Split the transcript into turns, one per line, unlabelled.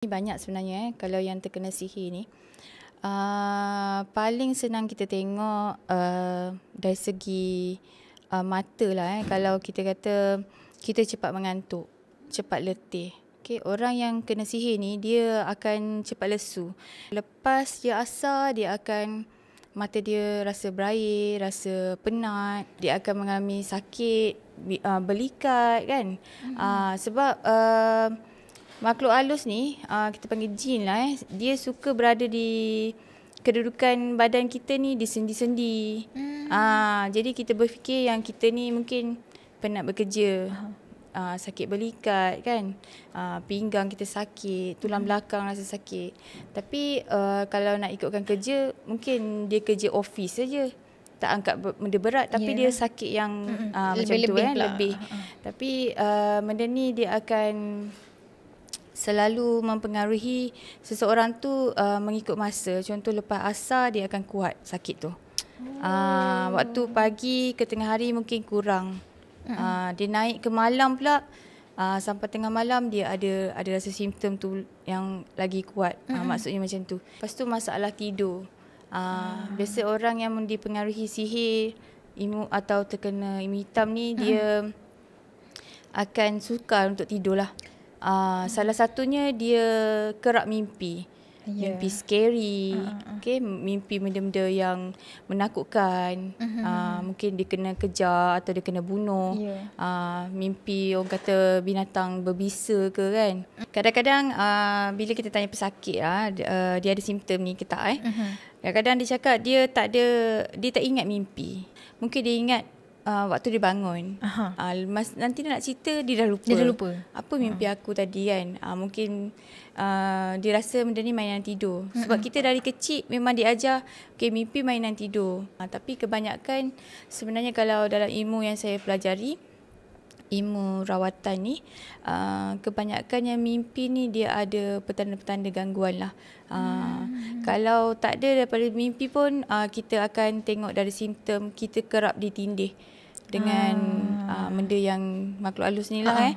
Banyak sebenarnya kalau yang terkena sihir ni. Paling senang kita tengok dari segi mata lah. Kalau kita kata kita cepat mengantuk, cepat letih. Okay, orang yang kena sihir ni dia akan cepat lesu. Lepas dia asar, dia akan mata dia rasa berair, rasa penat, dia akan mengalami sakit, belikat kan. Sebab makhluk halus ni, kita panggil jin lah dia suka berada di kedudukan badan kita ni di sendi-sendi. Jadi kita berfikir yang kita ni mungkin penat bekerja, sakit belikat kan, pinggang kita sakit, tulang belakang rasa sakit. Tapi kalau nak ikutkan kerja, mungkin dia kerja office saja, tak angkat benda berat, tapi dia sakit yang macam tu lebih. Tapi benda ni dia akan selalu mempengaruhi seseorang tu mengikut masa. Contoh lepas asar dia akan kuat sakit tu. Waktu pagi ke tengah hari mungkin kurang. Dia naik ke malam pula, sampai tengah malam dia ada rasa simptom tu yang lagi kuat. Maksudnya macam tu. Lepas tu masalah tidur. Biasa orang yang dipengaruhi sihir, ilmu atau terkena ilmu hitam ni dia akan sukar untuk tidur lah. Salah satunya dia kerap mimpi. Mimpi scary, okay, mimpi benda-benda yang menakutkan. Mungkin dia kena kejar atau dia kena bunuh. Mimpi orang kata binatang berbisa ke kan. Kadang-kadang bila kita tanya pesakit dia ada simptom ni ke tak kadang-kadang dia cakap dia tak ingat mimpi. Mungkin dia ingat waktu dia bangun. Nanti dia nak cerita dia dah lupa. Apa mimpi aku tadi kan. Mungkin dia rasa benda ni mainan tidur. Sebab kita dari kecil memang diajar mimpi mainan tidur. Tapi kebanyakan sebenarnya kalau dalam ilmu yang saya pelajari, ilmu rawatan ni, kebanyakan yang mimpi ni dia ada petanda-petanda gangguan lah. Kalau tak ada daripada mimpi pun, kita akan tengok dari simptom kita kerap ditindih dengan benda yang makhluk halus ni lah.